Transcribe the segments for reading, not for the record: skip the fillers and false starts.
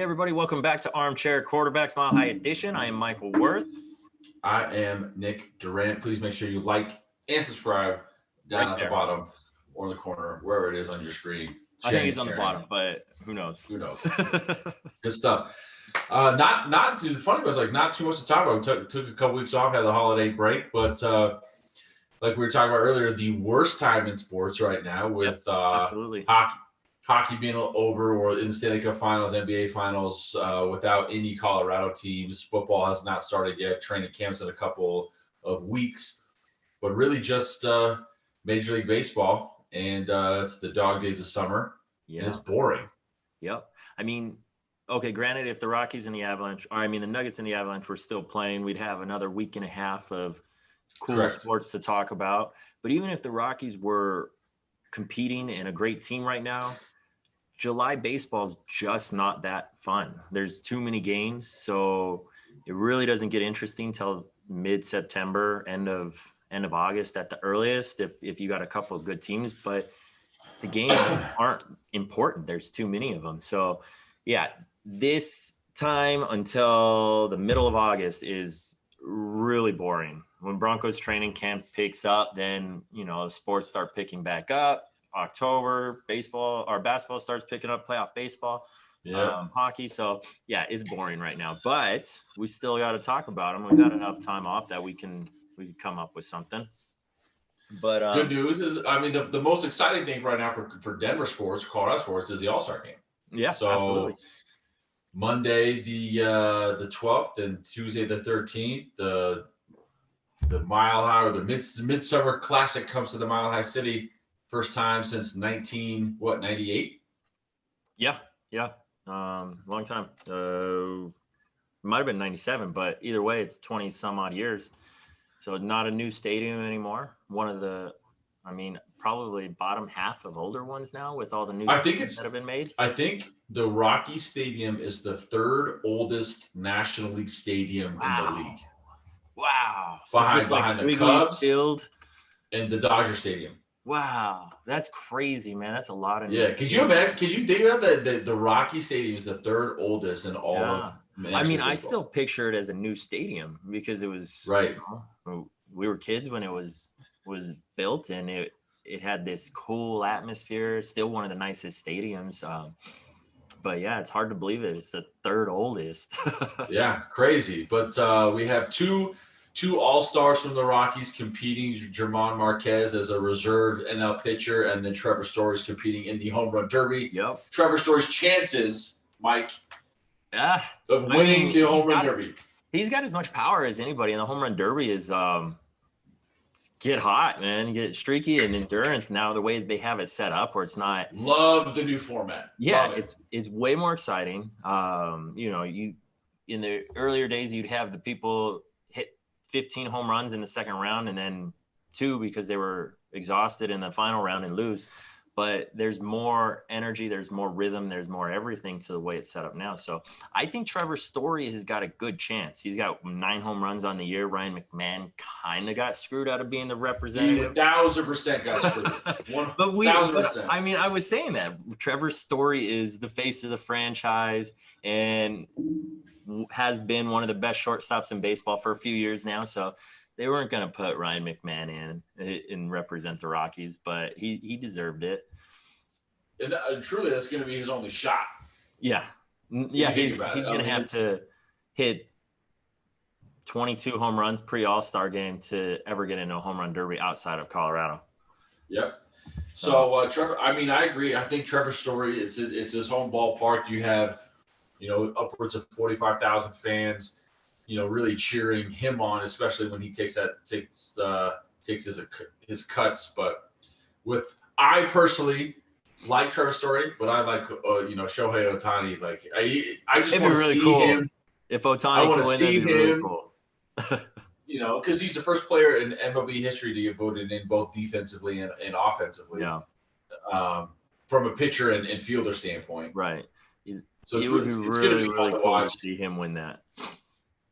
Hey everybody, welcome back to Armchair Quarterbacks Mile High Edition. I am Michael Worth. I am Nick Durant. Please make sure you like and subscribe down Right at the there. bottom or in the corner, wherever it is on your screen. I think Sharing it's is on the caring. bottom, but who knows? Who knows? Good stuff. Not too. The funny was like not too much to talk about. We took a couple weeks off, had the holiday break, but like we were talking about earlier, the worst time in sports right now Yep, with absolutely. hockey being over or in the Stanley Cup Finals, NBA Finals, without any Colorado teams. Football has not started yet. Training camps in a couple of weeks, but really just Major League Baseball, and it's the dog days of summer, and it's Yeah. boring. Yep. I mean, okay, granted, if the Rockies and the Avalanche, or I mean, the Nuggets and the Avalanche were still playing, we'd have another week and a half of cool Correct. sports to talk about. But even if the Rockies were competing and a great team right now, July baseball is just not that fun. There's too many games, so it really doesn't get interesting till mid-September, end of August at the earliest. If you got a couple of good teams, but the games aren't important. There's too many of them. So, yeah, this time until the middle of August is really boring. When Broncos training camp picks up, then sports start picking back up. October, baseball or basketball starts picking up, playoff baseball, Yeah. hockey. So yeah, it's boring right now, but we still got to talk about them. We've got enough time off that we can come up with something. But Good news is, I mean, the most exciting thing right now for Denver sports, Colorado sports, is the All Star game. yeah, absolutely. So Monday the 12th and Tuesday the 13th, the Mile High or the Midsummer Classic comes to the Mile High City. First time since 98? Yeah. Long time. It might have been 97, but either way, it's 20 some odd years. So not a new stadium anymore. One of the, probably bottom half of older ones now with all the new stadiums that have been made. I think the Rockies Stadium is the third oldest National League stadium in the league. Wow. So Behind the Wrigley's Cubs Field and the Dodger Stadium. Wow, that's crazy, man. That's a lot of Yeah, could you imagine? Could you think of that? The Rocky Stadium is the third oldest in all of National I Baseball. still picture it as a new stadium because it was right. We were kids when it was built, and it had this cool atmosphere. Still one of the nicest stadiums. But yeah, it's hard to believe it. It's the third oldest. Yeah, crazy. But we have two all-stars from the Rockies competing, German Marquez as a reserve NL pitcher, and then Trevor Story's competing in the home run derby. Yep. Trevor Story's chances, Mike, of winning the home run derby. He's got as much power as anybody, and the home run derby is get hot, man, get streaky, and endurance. Now the way they have it set up, where it's not. Love the new format. Yeah, it's way more exciting. You in the earlier days, you'd have the people hit 15 home runs in the second round and then 2 because they were exhausted in the final round and lose. But there's more energy, there's more rhythm, there's more everything to the way it's set up now. So I think Trevor Story has got a good chance. He's got 9 home runs on the year. Ryan McMahon kind of got screwed out of being the representative. 1,000% got screwed. 1,000%. I was saying that Trevor Story is the face of the franchise and has been one of the best shortstops in baseball for a few years now. So they weren't going to put Ryan McMahon in and represent the Rockies, but he deserved it. And truly, that's going to be his only shot. Yeah. He's going to have to hit 22 home runs pre-All-Star game to ever get into a home run derby outside of Colorado. Yep. So Trevor, I agree. I think Trevor Story, it's his home ballpark. You have, upwards of 45,000 fans, really cheering him on, especially when he takes his cuts. But I personally like Trevor Story, but I like Shohei Ohtani. Like I just want to see him. If Ohtani, I want to see him. Really cool. Because he's the first player in MLB history to get voted in both defensively and offensively. Yeah. From a pitcher and fielder standpoint. Right. So it's going to be fun to watch. To see him win that.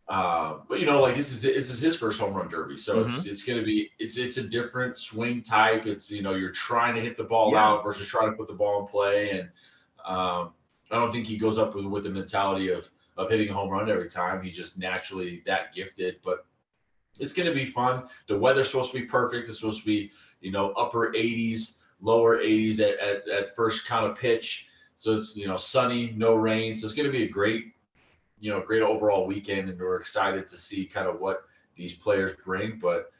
But this is his first home run derby, so it's going to be it's a different swing type. It's you're trying to hit the ball out versus trying to put the ball in play, and I don't think he goes up with the mentality of hitting a home run every time. He's just naturally that gifted. But it's going to be fun. The weather's supposed to be perfect. It's supposed to be, upper 80s, lower 80s at first kind of pitch. So it's, sunny, no rain. So it's going to be a great, great overall weekend. And we're excited to see kind of what these players bring. But,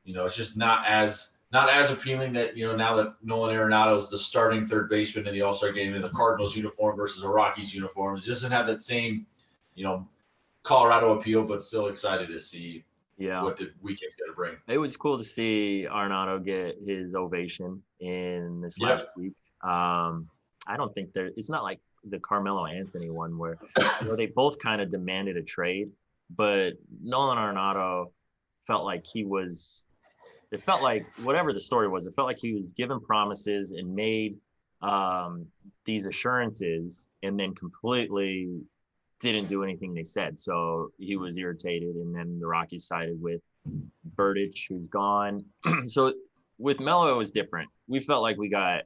it's just not as appealing that, now that Nolan Arenado is the starting third baseman in the All-Star game in the Cardinals uniform versus a Rockies uniform. It doesn't have that same, Colorado appeal, but still excited to see what the weekend's going to bring. It was cool to see Arenado get his ovation in this last week. I don't think it's not like the Carmelo Anthony one where they both kind of demanded a trade, but Nolan Arenado felt like it felt like whatever the story was, it felt like he was given promises and made these assurances and then completely didn't do anything they said. So he was irritated, and then the Rockies sided with Burdich, who's gone. So with Melo, it was different. We felt like we got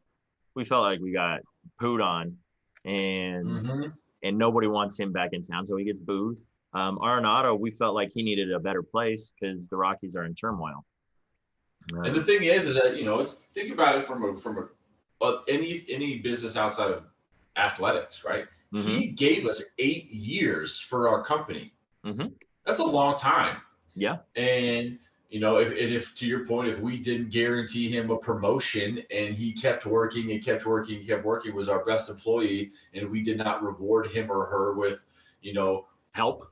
pooed on, and nobody wants him back in town, so he gets booed. Arenado, we felt like he needed a better place because the Rockies are in turmoil. And the thing is that think about it from any business outside of athletics, right? Mm-hmm. He gave us 8 years for our company. Mm-hmm. That's a long time. Yeah. And if to your point, if we didn't guarantee him a promotion and he kept working and kept working and kept working, was our best employee, and we did not reward him or her with, help,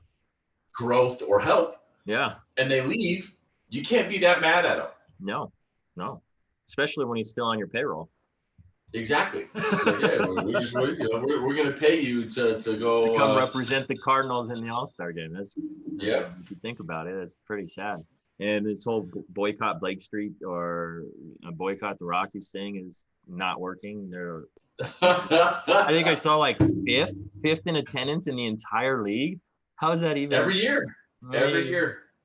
growth or help. Yeah. And they leave, you can't be that mad at him. No. Especially when he's still on your payroll. Exactly. So, yeah, we're going to pay you to go to come represent the Cardinals in the All-Star game. That's if you think about it, that's pretty sad. And this whole boycott Blake Street or boycott the Rockies thing is not working. I think I saw like fifth in attendance in the entire league. How is that even? Every year.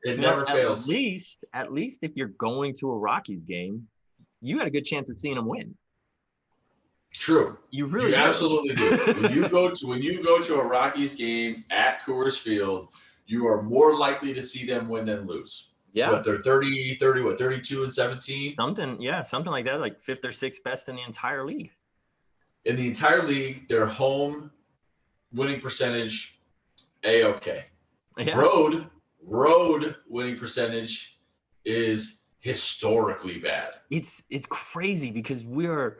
It never fails. At least if you're going to a Rockies game, you got a good chance of seeing them win. True. You really do. Absolutely do. When you go to a Rockies game at Coors Field, you are more likely to see them win than lose. Yeah. What, they're 32 and 17? Something like that, like fifth or sixth best in the entire league. In the entire league, their home winning percentage, A-okay. Yeah. Road winning percentage is historically bad. It's crazy because we're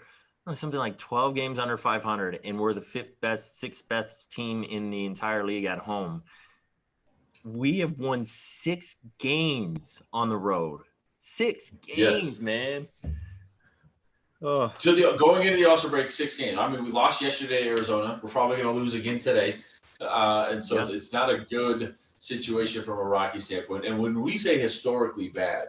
something like 12 games under 500, and we're the sixth best team in the entire league at home. We have won 6 games on the road. 6 games, man. Oh. So going into the All-Star break, 6 games. I mean, we lost yesterday to Arizona. We're probably going to lose again today. And so it's not a good situation from a Rocky standpoint. And when we say historically bad,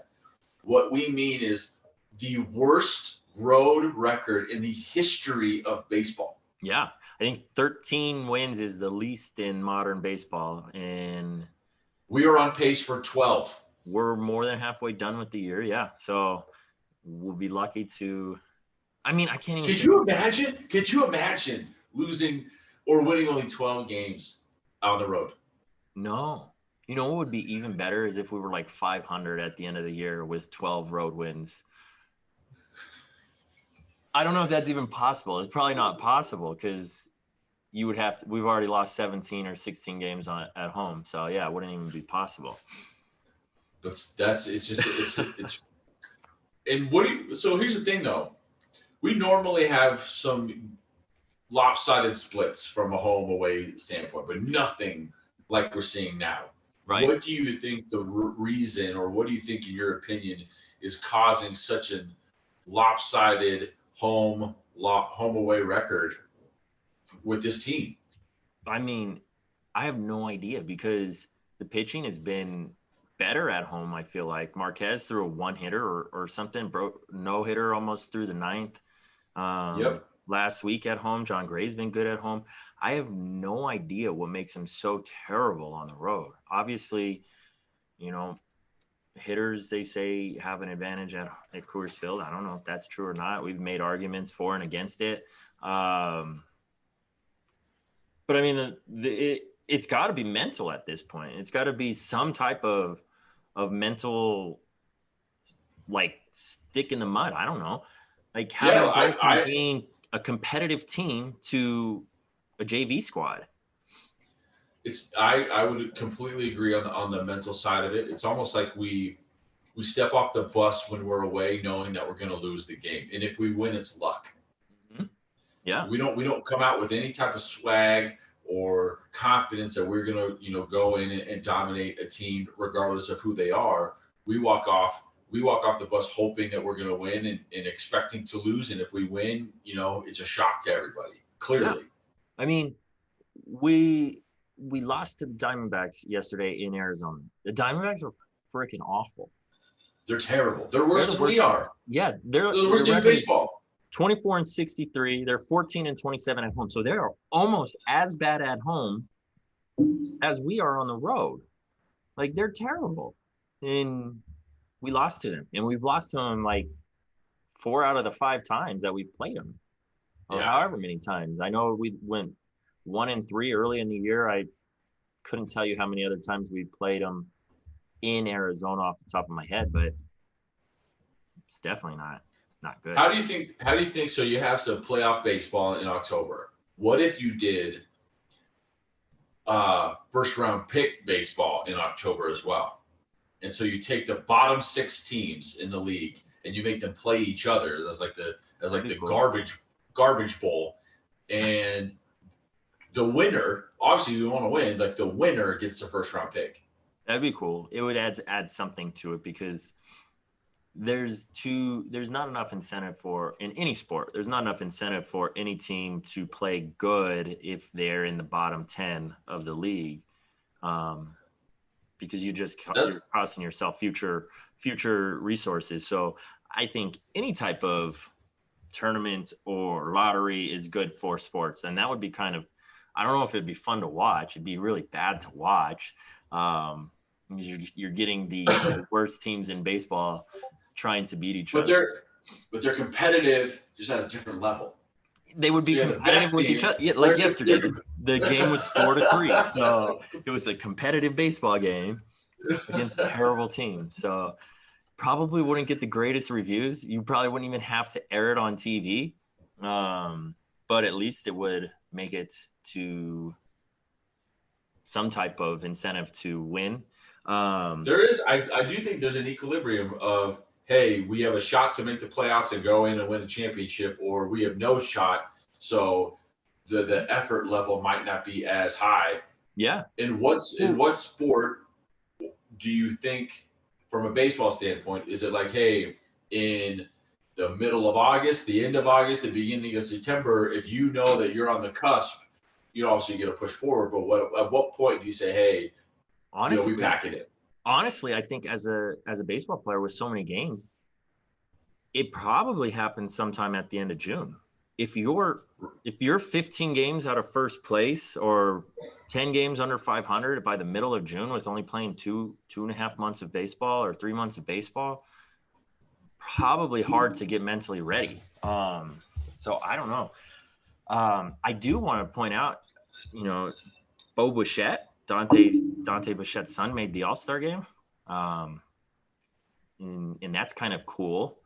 what we mean is the worst road record in the history of baseball. Yeah. I think 13 wins is the least in modern baseball. And we are on pace for 12. We're more than halfway done with the year. Yeah. So we'll be lucky to, I mean, I can't even. Could you imagine losing or winning only 12 games on the road? No. You know what would be even better is if we were like 500 at the end of the year with 12 road wins. I don't know if that's even possible. It's probably not possible because you would have to. We've already lost 17 or 16 games at home, so yeah, it wouldn't even be possible. But it's. And so here's the thing, though. We normally have some lopsided splits from a home away standpoint, but nothing like we're seeing now. Right. What do you think the reason, or what do you think, in your opinion, is causing such a lopsided home away record with this team? I mean, I have no idea because the pitching has been better at home. I feel like Marquez threw a one-hitter or something, no-hitter almost through the ninth. Last week at home, John Gray's been good at home. I have no idea what makes him so terrible on the road. Obviously, hitters, they say, have an advantage at Coors Field. I don't know if that's true or not. We've made arguments for and against it. But I mean, it's got to be mental at this point. It's got to be some type of mental, like, stick in the mud. I don't know, like how do Yeah, you go from being a competitive team to a JV squad? I would completely agree on the mental side of it. It's almost like we step off the bus when we're away, knowing that we're going to lose the game, and if we win, it's luck. Mm-hmm. Yeah, We don't come out with any type of swag or confidence that we're going to go in and dominate a team regardless of who they are. We walk off the bus hoping that we're going to win and expecting to lose, and if we win, it's a shock to everybody. yeah. Clearly, I mean, we lost to the Diamondbacks yesterday in Arizona. The Diamondbacks are freaking awful. they're terrible. They're They're worse the than we worst. are. Yeah, They're the their worst team in record is baseball. 24-63. They're 14-27 at home. So they are almost as bad at home as we are on the road. Like, they're terrible. And we lost to them. And we've lost to them like 4 out of the 5 times that we've played them, or Yeah. however many times. I know we went 1-3 early in the year. I couldn't tell you how many other times we played them in Arizona off the top of my head, but it's definitely not good. How do you think so? You have some playoff baseball in October. What if you did first round pick baseball in October as well? And so you take the bottom 6 teams in the league and you make them play each other. That's like the Cool. garbage bowl. And the winner, obviously you want to win, like the winner gets the first round pick. That'd be cool. It would add something to it, because there's not enough incentive for, in any sport, there's not enough incentive for any team to play good if they're in the bottom 10 of the league, because you're costing yourself future resources. So I think any type of tournament or lottery is good for sports, and that would be kind of, I don't know if it'd be fun to watch. It'd be really bad to watch. You're getting the worst teams in baseball trying to beat each other. But they're competitive just at a different level. They would be competitive with each other. Yeah, like yesterday, the game was 4-3. So it was a competitive baseball game against terrible teams. So probably wouldn't get the greatest reviews. You probably wouldn't even have to air it on TV. But at least it would make it to some type of incentive to win. There is, I do think there's an equilibrium of, hey, we have a shot to make the playoffs and go in and win a championship, or we have no shot, so the effort level might not be as high. Yeah. In what sport do you think, from a baseball standpoint, is it like, hey, in the middle of August, the end of August, the beginning of September, if you know that you're on the cusp, you obviously get to push forward. But at what point do you say, hey, we pack it in? Honestly, I think as a baseball player with so many games, it probably happens sometime at the end of June. If you're 15 games out of first place or 10 games under 500 by the middle of June with only playing 2.5 months of baseball or 3 months of baseball, probably hard to get mentally ready. So I don't know. I do want to point out, Bo Bichette, Dante Bichette's son, made the All-Star game. And that's kind of cool.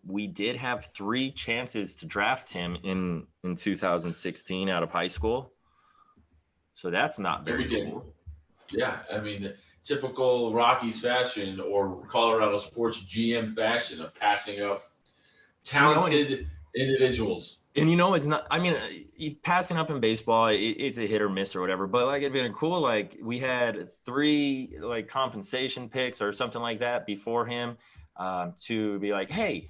We did have 3 chances to draft him in 2016 out of high school. So that's not very cool. Yeah, I mean, typical Rockies fashion or Colorado sports GM fashion of passing up talented individuals. And it's not, I mean, passing up in baseball, it's a hit or miss or whatever, but like, it'd been cool. Like, we had 3 like compensation picks or something like that before him, to be like, hey,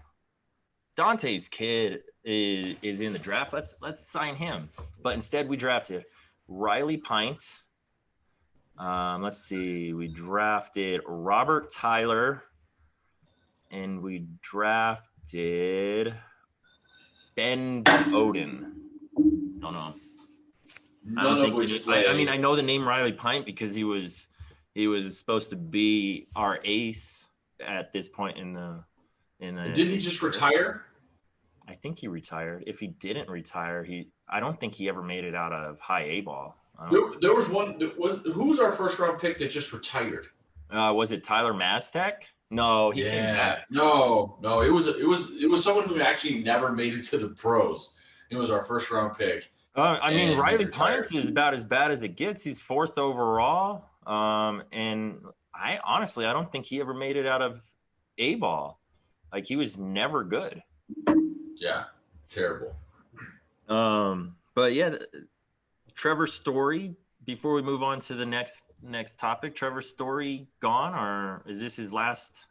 Dante's kid is in the draft. Let's sign him. But instead we drafted Riley Pint. Let's see. We drafted Robert Tyler, and we drafted Ben Bowden. Don't know. I mean, I know the name Riley Pint because he was supposed to be our ace at this point in the. Did he just retire? I think he retired. If he didn't retire, I don't think he ever made it out of high A ball. There was one. Who was our first round pick that just retired? Was it Tyler Mastek? No, he came Yeah, back. no. It was someone who actually never made it to the pros. It was our first round pick. I mean, And he Riley retired. Pint is about as bad as it gets. He's 4th overall. And I don't think he ever made it out of A ball. Like, he was never good. Yeah, terrible. But yeah, Trevor Story. Before we move on to the next topic, Trevor Story gone, or is this his last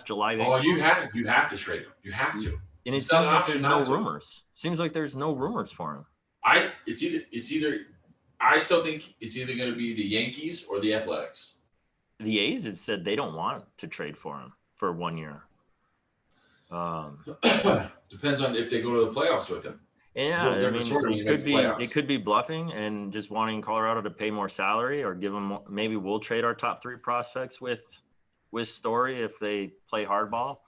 July baseball? Oh, you have to trade him. You have to. And it It's not seems an like option there's no not to. rumors. Seems like there's no rumors for him. It's either. I still think it's either going to be the Yankees or the Athletics. The A's have said they don't want to trade for him for 1 year. Depends on if they go to the playoffs with him. Yeah, I mean, it could be bluffing and just wanting Colorado to pay more salary, or give them more, maybe we'll trade our top 3 prospects with Story if they play hardball.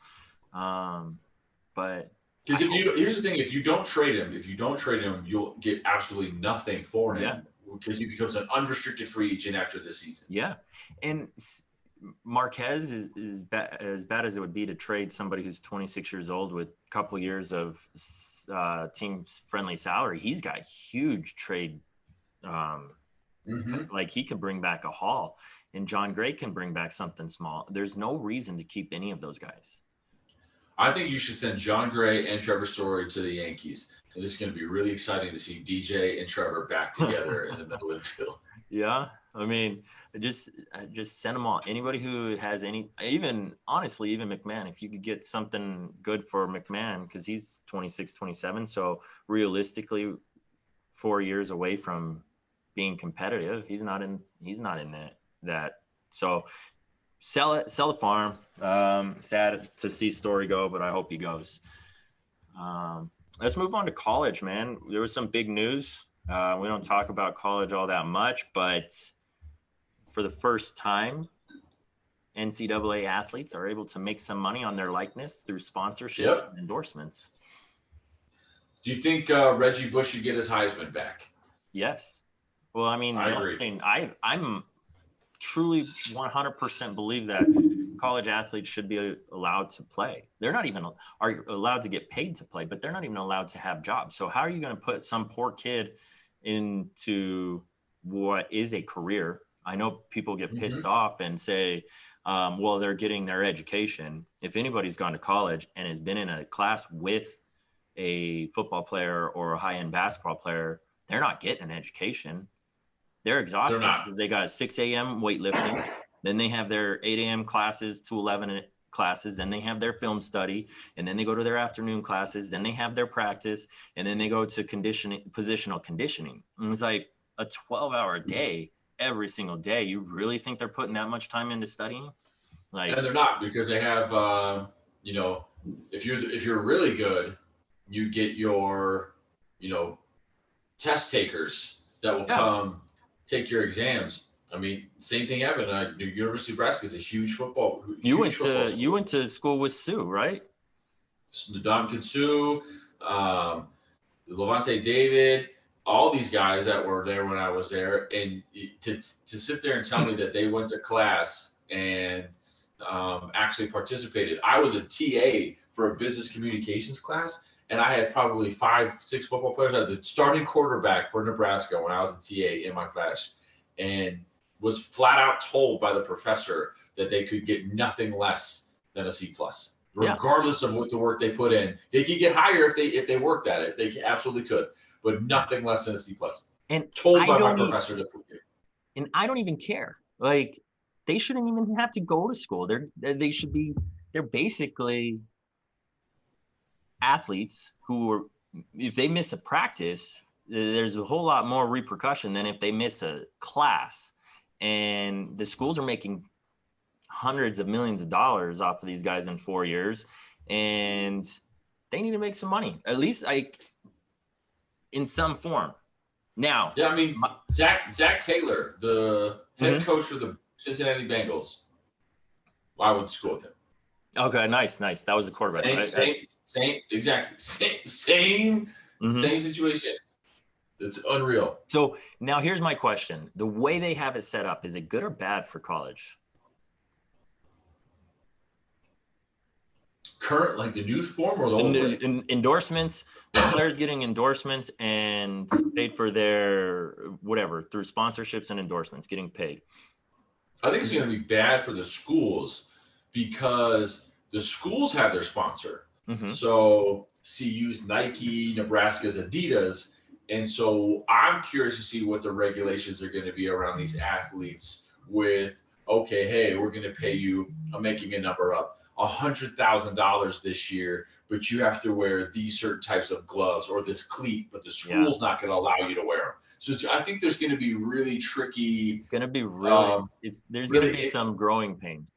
But because here's the thing: if you don't trade him, you'll get absolutely nothing for him because he becomes an unrestricted free agent after this season. Yeah, and Marquez is as bad as it would be to trade somebody who's 26 years old with a couple years of team-friendly salary. He's got huge trade. Like, he can bring back a haul, and John Gray can bring back something small. There's no reason to keep any of those guys. I think you should send John Gray and Trevor Story to the Yankees. And it's going to be really exciting to see DJ and Trevor back together in the middle of the field. Yeah. I mean, just send them all. Anybody who has even McMahon, if you could get something good for McMahon, because he's 26, 27. So realistically, 4 years away from being competitive, he's not in that. So sell the farm. Sad to see Story go, but I hope he goes. Let's move on to college, man. There was some big news. We don't talk about college all that much, but for the first time, NCAA athletes are able to make some money on their likeness through sponsorships and endorsements. Do you think Reggie Bush should get his Heisman back? Yes. Well, I mean, I'm truly 100% believe that college athletes should be allowed to play. They're not even are allowed to get paid to play, but they're not even allowed to have jobs. So how are you going to put some poor kid into what is a career? I know people get pissed off and say, well, they're getting their education. If anybody's gone to college and has been in a class with a football player or a high-end basketball player, they're not getting an education. They're exhausted because they got 6 a.m. weightlifting. Then they have their 8 a.m. classes to 11 classes. Then they have their film study. And then they go to their afternoon classes. Then they have their practice. And then they go to positional conditioning. And it's like a 12-hour day every single day. You really think they're putting that much time into studying? And they're not, because they have, if you're really good, you get your, test takers that will come take your exams. I mean, same thing happened. University of Nebraska is a huge football. You went to school with Sue, right? Dominican Sue, Levante David, all these guys that were there when I was there, and to sit there and tell me that they went to class and actually participated. I was a TA for a business communications class, and I had probably 5-6 football players. I had the starting quarterback for Nebraska when I was a TA in my class, and was flat out told by the professor that they could get nothing less than a C+, regardless of what the work they put in. They could get higher if they worked at it. They absolutely could, but nothing less than a C+. And told by my professor to put it. And I don't even care. Like, they shouldn't even have to go to school. They're basically athletes who are, if they miss a practice, there's a whole lot more repercussion than if they miss a class. And the schools are making hundreds of millions of dollars off of these guys in 4 years, and they need to make some money, at least like in some form. Now, yeah, I mean, Zach Taylor, the head coach for the Cincinnati Bengals, I went to school with him. Okay, nice. That was a quarterback. Same situation. It's unreal. So now here's my question. The way they have it set up, is it good or bad for college? Current, like the new form or the old way? Endorsements, with players getting endorsements and paid for their whatever through sponsorships and endorsements, getting paid. I think it's going to be bad for the schools because the schools have their sponsor. Mm-hmm. So CU's Nike, Nebraska's Adidas. And so I'm curious to see what the regulations are going to be around these athletes with, okay, hey, we're going to pay you, I'm making a number up, $100,000 this year, but you have to wear these certain types of gloves or this cleat, but the school's not going to allow you to wear them. So I think there's going to be really tricky. It's going to be really, there's going to be some growing pains.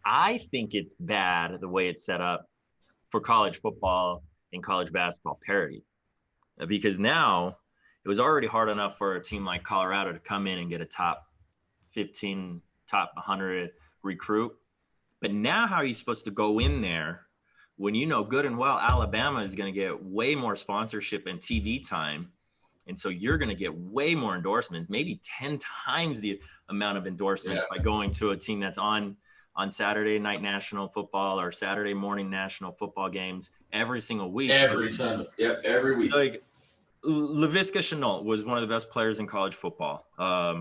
I think it's bad the way it's set up for college football and college basketball parity, because now it was already hard enough for a team like Colorado to come in and get a top 15, top 100 recruit. But now how are you supposed to go in there when you know good and well Alabama is going to get way more sponsorship and TV time? And so you're going to get way more endorsements, maybe 10 times the amount of endorsements by going to a team that's on Saturday night national football or Saturday morning national football games every single week. Every Sunday. Yep, every week. Like Laviska Shenault was one of the best players in college football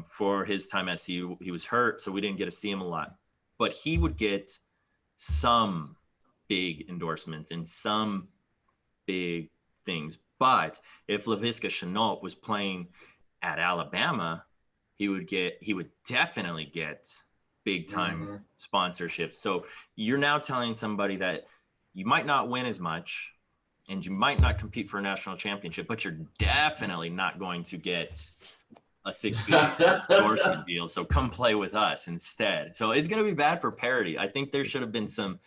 for his time at CU. He was hurt, so we didn't get to see him a lot. But he would get some big endorsements and some big things. But if Laviska Shenault was playing at Alabama, he would definitely get big time sponsorships. So you're now telling somebody that you might not win as much and you might not compete for a national championship, but you're definitely not going to get a 6-figure endorsement deal. So come play with us instead. So it's going to be bad for parity. I think there should have been some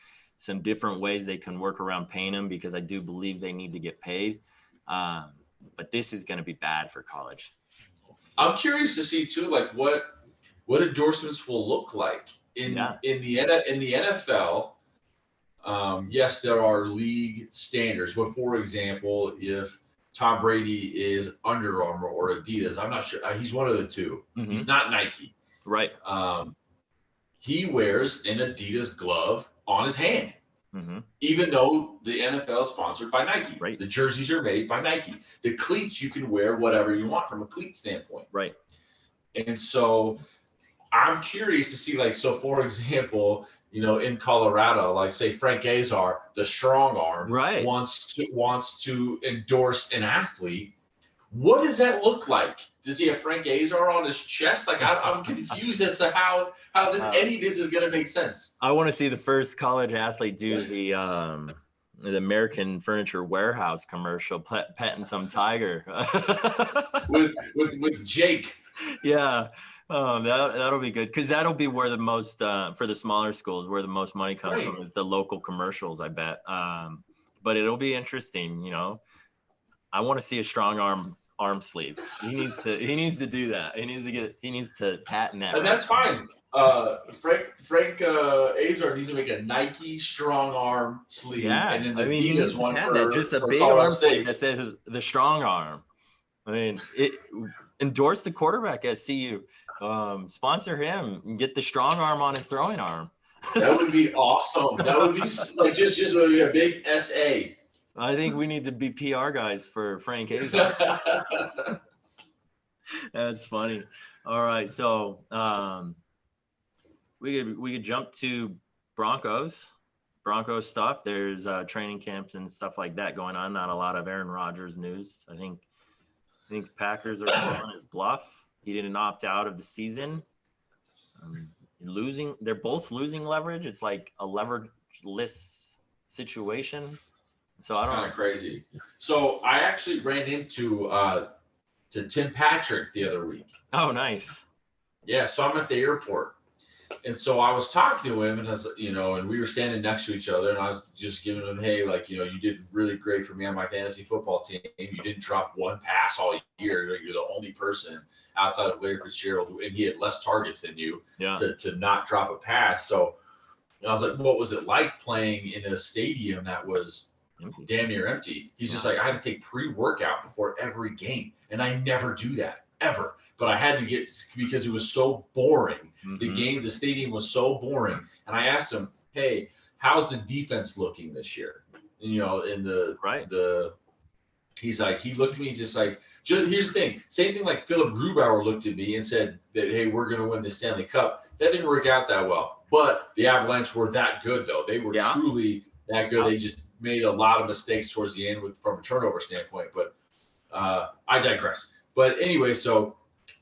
different ways they can work around paying them, because I do believe they need to get paid. But this is going to be bad for college. I'm curious to see too, like what endorsements will look like in the NFL. Yes, there are league standards, but for example, if Tom Brady is Under Armour or Adidas, I'm not sure. He's one of the two. Mm-hmm. He's not Nike. Right. He wears an Adidas glove on his hand, even though the NFL is sponsored by Nike. Right. The jerseys are made by Nike. The cleats, you can wear whatever you want from a cleat standpoint. Right. And so I'm curious to see, like, so for example, in Colorado, like say Frank Azar, the strong arm, wants to endorse an athlete. What does that look like? Does he have Frank Azar on his chest? Like I'm confused as to how any of this is going to make sense. I want to see the first college athlete do the American Furniture Warehouse commercial, petting some tiger with Jake. Yeah. That'll be good, because that'll be where the most for the smaller schools, where the most money comes from, is the local commercials, I bet. But it'll be interesting. I want to see a strong arm sleeve. He needs to do that. He needs to patent that. And that's fine. Frank Azar needs to make a Nike strong arm sleeve. Yeah, and then he needs to have that, just a big arm sleeve that says the strong arm. Endorse the quarterback at CU. Sponsor him and get the strong arm on his throwing arm. That would be awesome. That would be like just a big SA. I think we need to be PR guys for Frank Azar. That's funny. All right, so we could jump to Broncos stuff. There's training camps and stuff like that going on. Not a lot of Aaron Rodgers news. I think Packers are calling his bluff. He didn't opt out of the season. They're both losing leverage. It's like a leverage-less situation. So I don't know. Kind of crazy. So I actually ran into to Tim Patrick the other week. Oh, nice. Yeah, so I'm at the airport. And so I was talking to him, and and we were standing next to each other, and I was just giving him, hey, like, you did really great for me on my fantasy football team. You didn't drop one pass all year. You're the only person outside of Larry Fitzgerald, and he had less targets than you to not drop a pass. So I was like, what was it like playing in a stadium that was Empty. damn near empty. He's just like, I had to take pre-workout before every game, and I never do that ever. But I had to get because it was so boring. The stadium was so boring, and I asked him, hey, how's the defense looking this year? You know, in the he's like, he looked at me, he's just like, here's the thing. Same thing like Philip Grubauer looked at me and said that, hey, we're going to win the Stanley Cup. That didn't work out that well. But the Avalanche were that good, though. They were truly that good. They just made a lot of mistakes towards the end from a turnover standpoint. But I digress. But anyway, so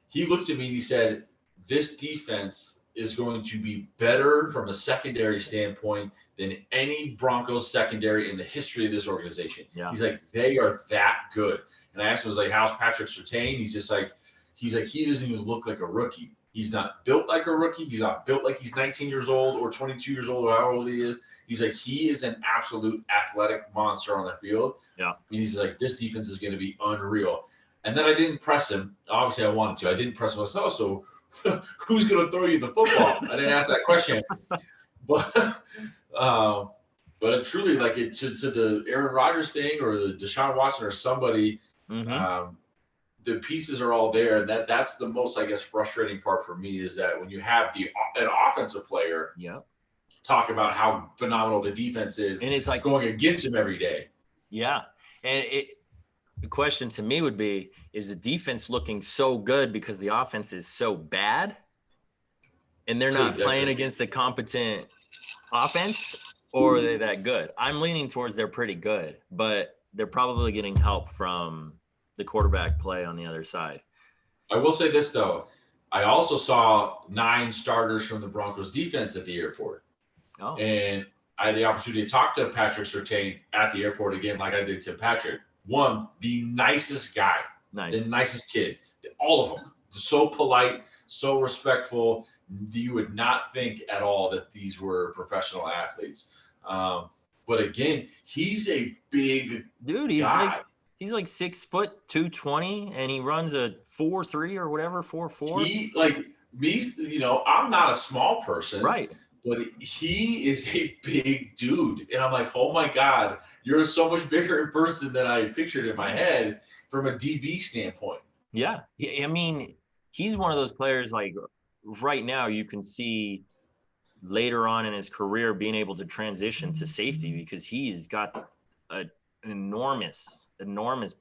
he looked at me and he said, this defense is going to be better from a secondary standpoint than any Broncos secondary in the history of this organization. Yeah. He's like, they are that good. And I asked him, I was like, how's Patrick Surtain? He's like, he doesn't even look like a rookie. He's not built like a rookie. He's not built like he's 19 years old or 22 years old or however old he is. He's like, he is an absolute athletic monster on the field. Yeah. And he's like, this defense is going to be unreal. And then I didn't press him. Obviously, I wanted to. I didn't press him. I said, oh, so who's going to throw you the football? I didn't ask that question. But it truly, like, it to the Aaron Rodgers thing or the Deshaun Watson or somebody, the pieces are all there. And that's the most, I guess, frustrating part for me is that when you have an offensive player talk about how phenomenal the defense is, and it's like going against him every day. Yeah. And the question to me would be, is the defense looking so good because the offense is so bad and they're not playing against a competent offense, or are they that good? I'm leaning towards they're pretty good, but they're probably getting help from the quarterback play on the other side. I will say this, though. I also saw 9 starters from the Broncos defense at the airport. Oh. And I had the opportunity to talk to Patrick Surtain at the airport again, like I did to Patrick. One, the nicest guy, the nicest kid, all of them. So polite, so respectful. You would not think at all that these were professional athletes. But again, he's a big dude. guy. He's like 6 foot 220, and he runs a 4.3 or whatever, 4.4. He like me, I'm not a small person, right? But he is a big dude, and I'm like, oh my God, you're so much bigger in person than I pictured in my head from a DB standpoint. Yeah, I mean, he's one of those players. Like right now, you can see later on in his career being able to transition to safety because he's got an enormous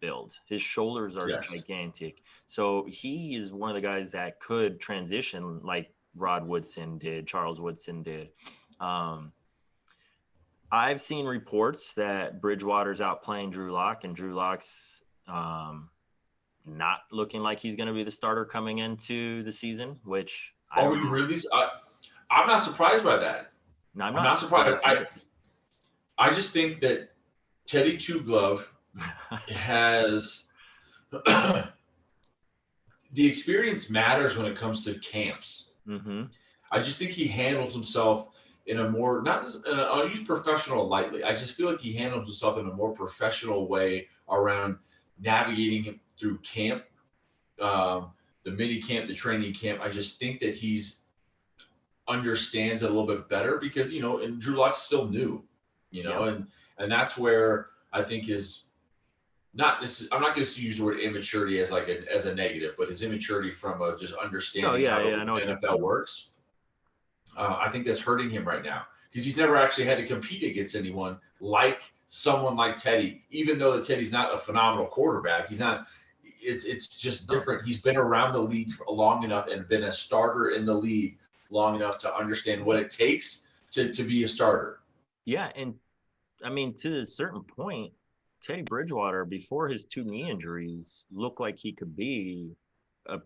build. His shoulders are gigantic. So he is one of the guys that could transition like Rod Woodson did, Charles Woodson did. I've seen reports that Bridgewater's out playing Drew Lock, and Drew Lock's not looking like he's going to be the starter coming into the season, which you really? I'm not surprised by that. No, I'm not surprised. I just think that Teddy Two Glove has the experience matters when it comes to camps. I just think he handles himself in a more I'll use professional lightly. I just feel like he handles himself in a more professional way around navigating him through camp, the mini camp, the training camp. I just think that he's understands it a little bit better because and Drew Lock's still new, and that's where I think his I'm not going to use the word immaturity as as a negative, but his immaturity from just understanding how the NFL works. I think that's hurting him right now because he's never actually had to compete against anyone like someone like Teddy, even though Teddy's not a phenomenal quarterback. He's not. It's just different. He's been around the league for long enough and been a starter in the league long enough to understand what it takes to be a starter. Yeah, and I mean, to a certain point, Teddy Bridgewater, before his 2 knee injuries, looked like he could be a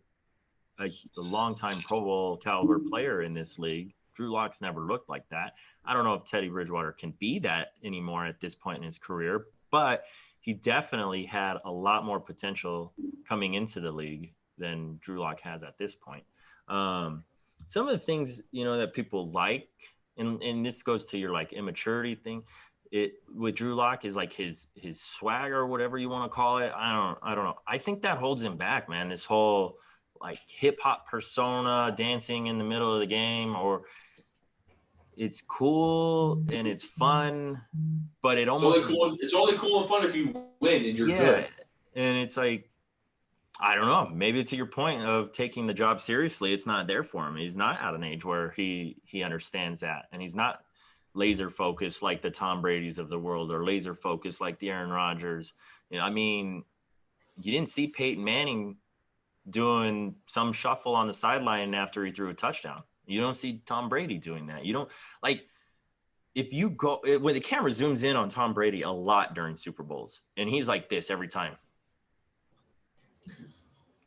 long-time Pro Bowl caliber player in this league. Drew Lock's never looked like that. I don't know if Teddy Bridgewater can be that anymore at this point in his career, but he definitely had a lot more potential coming into the league than Drew Lock has at this point. Some of the things, that people like, and this goes to your like immaturity thing, with Drew Lock is like his swag or whatever you want to call it. I don't know. I think that holds him back, man. This whole like hip hop persona, dancing in the middle of the game, or it's cool and it's fun, but It's only cool and fun if you win and you're good. And it's like, I don't know, maybe to your point of taking the job seriously, it's not there for him. He's not at an age where he understands that, and he's not laser focused like the Tom Brady's of the world, or laser focused like the Aaron Rodgers. I mean, you didn't see Peyton Manning doing some shuffle on the sideline after he threw a touchdown. You don't see Tom Brady doing that. You don't, like, if you go, when the camera zooms in on Tom Brady a lot during Super Bowls, and he's like this every time.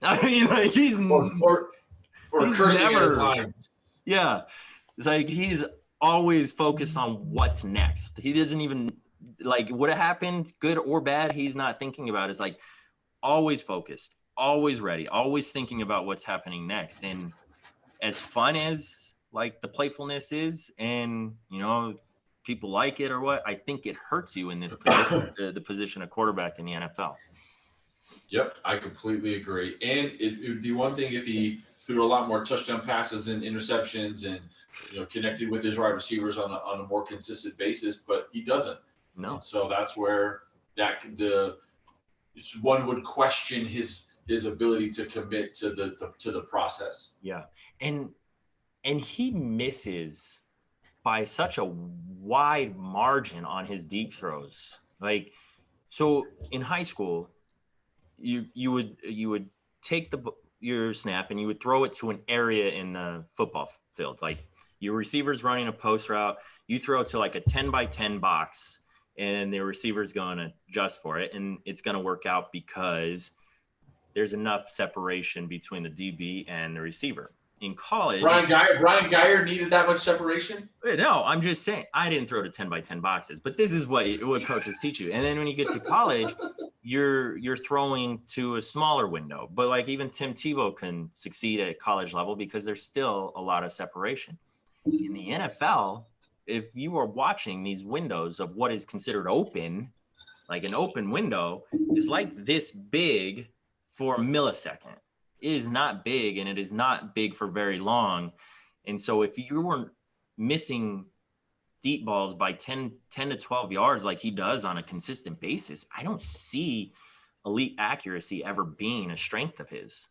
I mean, like, he's cursing at his line. Yeah. It's like he's always focused on what's next. He doesn't even, like, what happened, good or bad, he's not thinking about. It's like always focused, always ready, always thinking about what's happening next. And as fun as, like, the playfulness is, and, you know, people like it or what, I think it hurts you in this position, the position of quarterback in the NFL. Yep, I completely agree. And it would be one thing if he threw a lot more touchdown passes and interceptions and, you know, connected with his wide receivers on a more consistent basis, but he doesn't. No. And so that's where one would question his ability to commit to the process. Yeah. And he misses by such a wide margin on his deep throws. Like, so in high school, you would take your snap and you would throw it to an area in the football field. Like, your receiver's running a post route, you throw it to like a 10-by-10 box, and the receiver's going to adjust for it, and it's going to work out because there's enough separation between the DB and the receiver. In college, Brian Geyer needed that much separation? No, I'm just saying, I didn't throw to 10-by-10 boxes, but this is what coaches teach you. And then when you get to college, you're throwing to a smaller window. But, like, even Tim Tebow can succeed at college level because there's still a lot of separation. In the NFL, if you are watching these windows of what is considered open, like an open window is like this big for a millisecond. It is not big, and it is not big for very long. And so if you weren't missing deep balls by 10 to 12 yards like he does on a consistent basis, I don't see elite accuracy ever being a strength of his.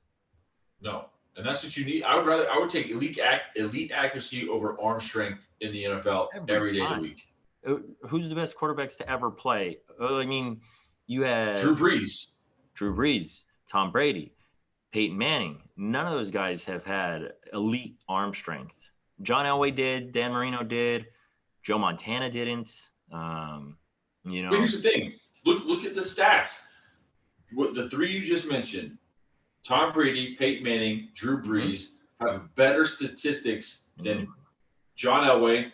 No, and that's what you need. I would take elite accuracy over arm strength in the NFL every day of the week. Who's the best quarterbacks to ever play? I mean, you had Drew Brees, Tom Brady, Peyton Manning. None of those guys have had elite arm strength. John Elway did. Dan Marino did. Joe Montana didn't. But here's the thing. Look at the stats. What the three you just mentioned, Tom Brady, Peyton Manning, Drew Brees, have better statistics than John Elway,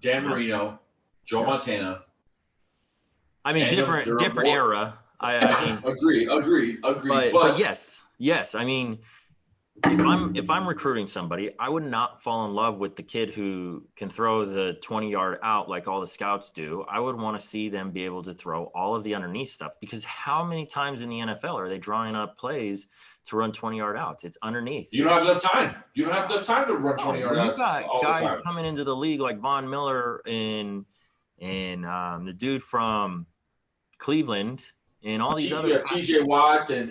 Dan Marino, Joe Montana. I mean, different era. I mean, agreed. But yes. I mean, if I'm recruiting somebody, I would not fall in love with the kid who can throw the 20-yard out like all the scouts do. I would want to see them be able to throw all of the underneath stuff, because how many times in the NFL are they drawing up plays to run 20-yard outs? It's underneath. You don't have enough time. You don't have enough time to run 20-yard outs. You got guys coming into the league like Von Miller and the dude from Cleveland. And all these other TJ Watt and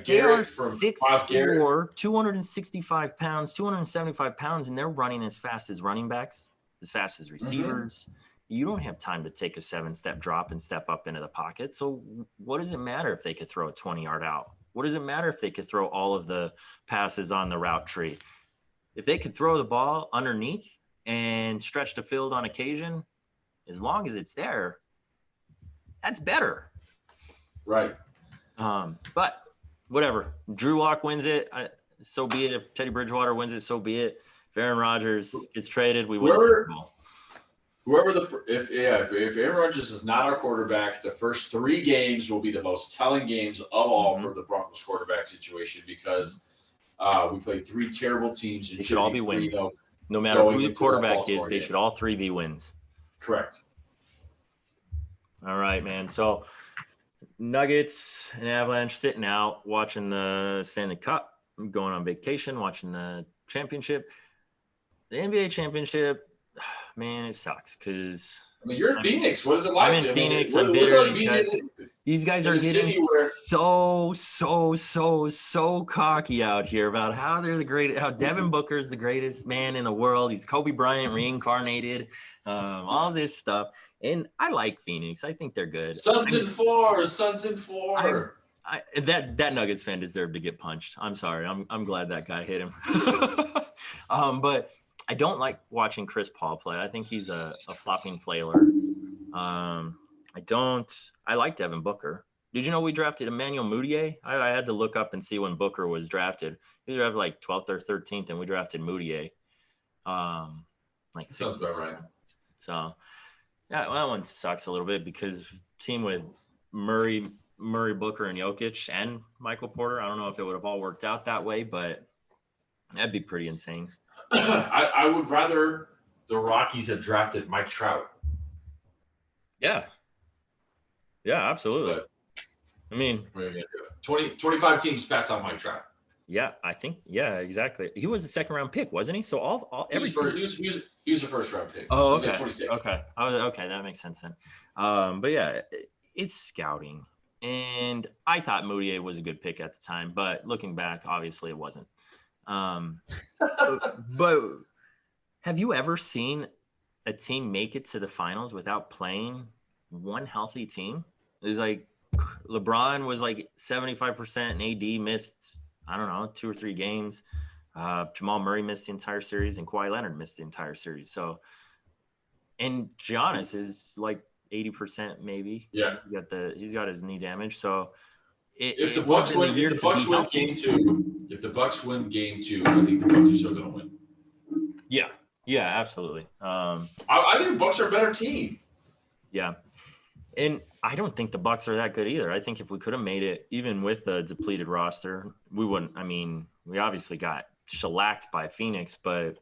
Garrett from 6'4", 265 pounds, 275 pounds, and they're running as fast as running backs, as fast as receivers. You don't have time to take a 7-step drop and step up into the pocket. So what does it matter if they could throw a 20-yard out? What does it matter if they could throw all of the passes on the route tree? If they could throw the ball underneath and stretch the field on occasion, as long as it's there, that's better. Right. But whatever. Drew Lock wins it, so be it. If Teddy Bridgewater wins it, so be it. If Aaron Rodgers gets traded, we win the Super Bowl. If Aaron Rodgers is not our quarterback, the first 3 games will be the most telling games of all for the Broncos quarterback situation, because we played 3 terrible teams. They should all be wins. No matter who the quarterback is, they should all 3 be wins. Correct. All right, man. So Nuggets and Avalanche sitting out, watching the Stanley Cup. I'm going on vacation, watching the championship. The NBA championship, man, it sucks because I mean, you're in Phoenix. What is it I'm like? in I mean, Phoenix. I'm what's it bitter like being because these guys in are a getting city where so cocky out here about how they're the greatest, how Devin Booker is the greatest man in the world. He's Kobe Bryant reincarnated, all this stuff. And I like Phoenix. I think they're good. Suns in four, Suns in I, four. that Nuggets fan deserved to get punched. I'm sorry. I'm glad that guy hit him. But I don't like watching Chris Paul play. I think he's a flopping flailer. I like Devin Booker. Did you know we drafted Emmanuel Mudiay? I had to look up and see when Booker was drafted. He drafted like 12th or 13th, and we drafted Mudiay. Like Sounds about right. So yeah, that one sucks a little bit because team with Murray, Booker, and Jokic, and Michael Porter. I don't know if it would have all worked out that way, but that'd be pretty insane. I would rather the Rockies have drafted Mike Trout. Yeah, absolutely. But, I mean, 25 teams passed on Mike Trout. Yeah, I think, exactly. He was a second round pick, wasn't he? So He was a first round pick. Oh, okay. Okay, that makes sense then. But yeah, it's scouting. And I thought Moutier was a good pick at the time, but looking back, obviously it wasn't. But have you ever seen a team make it to the finals without playing one healthy team? It was like LeBron was like 75% and AD missed, I don't know, 2 or 3 games. Jamal Murray missed the entire series and Kawhi Leonard missed the entire series. So, and Giannis is like 80% maybe. Yeah. He's got his knee damage. So if the Bucks win game 2, I think the Bucks are still going to win. Yeah, absolutely. I think the Bucks are a better team. Yeah. And I don't think the Bucks are that good either. I think if we could have made it, even with a depleted roster, we wouldn't. I mean, we obviously got shellacked by Phoenix, but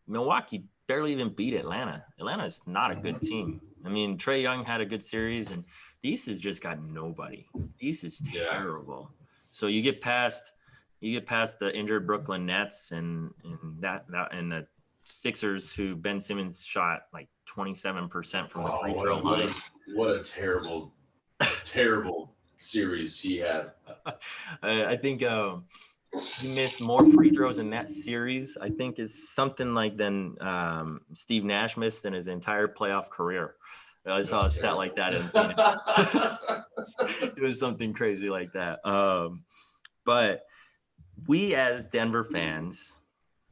Milwaukee barely even beat Atlanta. Atlanta is not a good team. I mean, Trae Young had a good series, and the East has just got nobody. The East is terrible. So you get past the injured Brooklyn Nets and the Sixers, who Ben Simmons shot like 27% from the free throw line. What a terrible, terrible series he had. I think he missed more free throws in that series, I think, is something like than Steve Nash missed in his entire playoff career. I saw a stat like that in Phoenix. It was something crazy like that. But we as Denver fans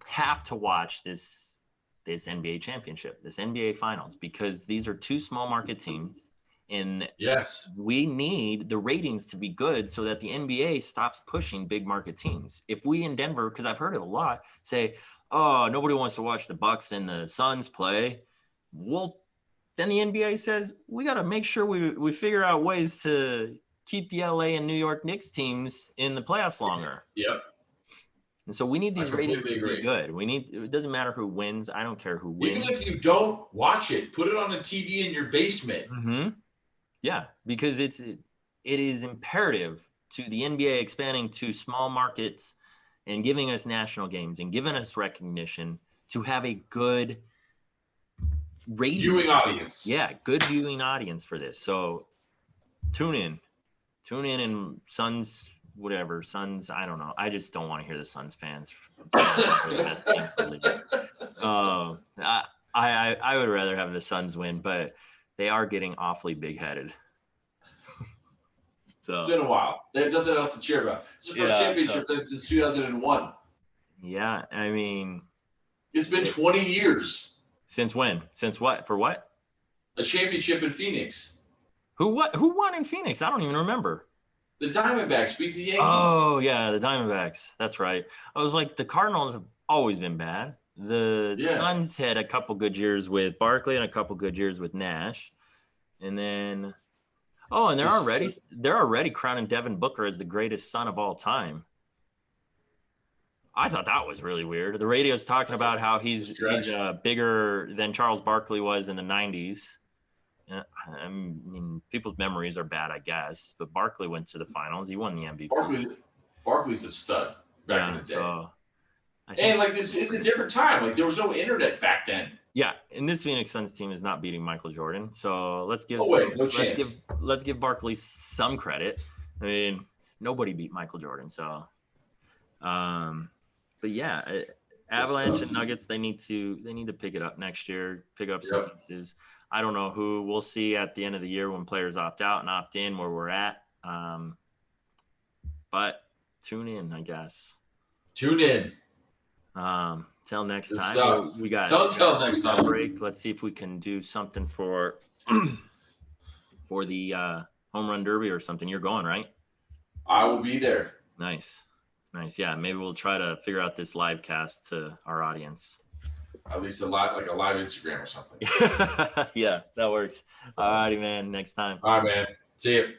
have to watch this NBA championship, this NBA finals, because these are 2 small market teams. And yes, we need the ratings to be good so that the NBA stops pushing big market teams. If we in Denver, because I've heard it a lot, say, oh, nobody wants to watch the Bucks and the Suns play. Well, then the NBA says, we got to make sure we figure out ways to keep the LA and New York Knicks teams in the playoffs longer. Yep. And so we need these ratings to be good. It doesn't matter who wins. I don't care who wins. Even if you don't watch it, put it on a TV in your basement. Mm-hmm. Yeah, because it is imperative to the NBA expanding to small markets and giving us national games and giving us recognition to have a good viewing audience. Yeah, good viewing audience for this. So tune in and Suns, whatever. Suns, I don't know. I just don't want to hear the Suns fans. I would rather have the Suns win, but they are getting awfully big-headed. So it's been a while. They have nothing else to cheer about. It's the first championship since 2001. Yeah, I mean, it's been 20 years. Since when? Since what? For what? A championship in Phoenix. Who won in Phoenix? I don't even remember. The Diamondbacks beat the Yankees. Oh, yeah, the Diamondbacks. That's right. I was like, the Cardinals have always been bad. The Suns had a couple good years with Barkley and a couple good years with Nash. And then and they're already crowning Devin Booker as the greatest son of all time. I thought that was really weird. The radio's talking about how he's bigger than Charles Barkley was in the 90s. I mean, people's memories are bad, I guess. But Barkley went to the finals. He won the MVP. Barkley's a stud back in the day. And like this is a different time. Like there was no internet back then. Yeah, and this Phoenix Suns team is not beating Michael Jordan. So let's give No chance. let's give Barkley some credit. I mean, nobody beat Michael Jordan. So, but yeah, Avalanche and Nuggets they need to pick it up next year. Pick up some pieces. I don't know who. We'll see at the end of the year when players opt out and opt in where we're at. But tune in, I guess. Tune in. Till next Good time. stuff. We got till next time. Break. Let's see if we can do something for the home run derby or something. You're going, right? I will be there. Nice. Yeah, maybe we'll try to figure out this live cast to our audience. At least like a live Instagram or something. Yeah, that works. All righty, man. Next time. All right, man. See you.